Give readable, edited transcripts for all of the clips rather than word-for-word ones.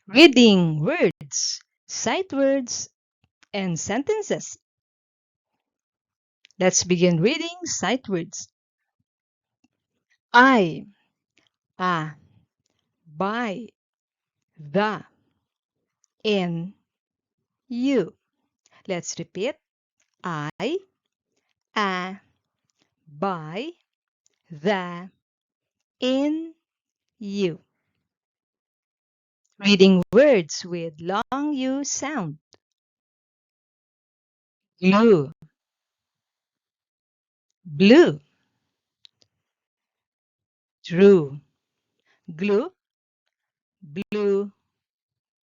Reading words, sight words, and sentences. Let's begin reading sight words. I, a, by, the, in, you. Let's repeat. I, a, by, the, in, you. Reading words with long U sound. Glue, blue, true, glue, blue,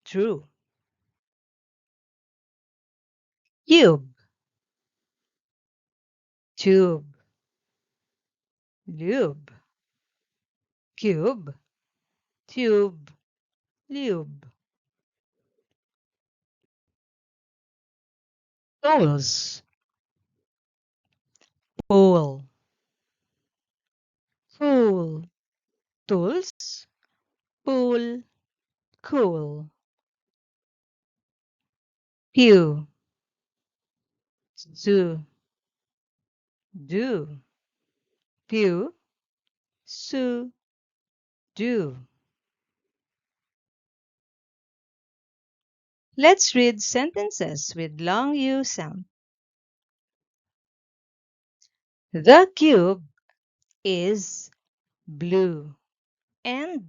true. Cube, tube, lube, cube, tube, lube. Tools, pool, pool, tools, pool, cool. Pew, zoo, do, pew, sue, do. Let's read sentences with long U sound. The cube is blue and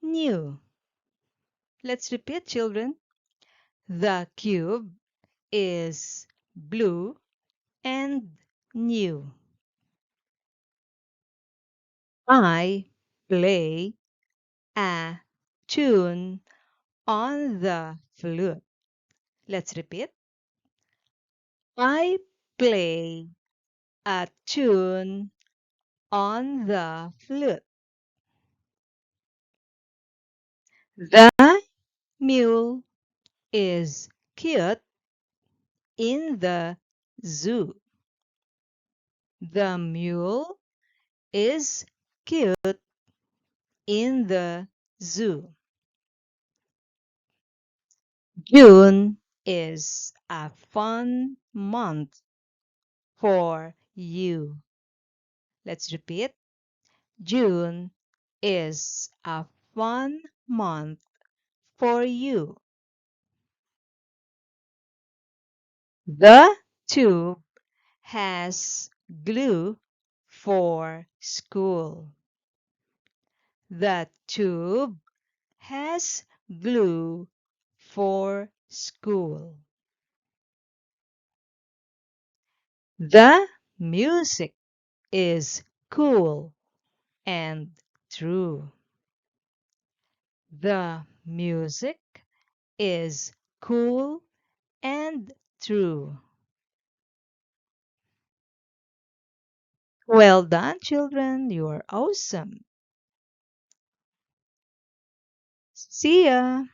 new. Let's repeat, children. The cube is blue and new. I play a tune on the flute. Let's repeat. I play a tune on the flute. The mule is cute in the zoo. The mule is cute in the zoo. June is a fun month for you. Let's repeat. June is a fun month for you. The tube has glue for school. The tube has glue for school. The music is cool and true. The music is cool and true. Well done, children. You are awesome. See ya.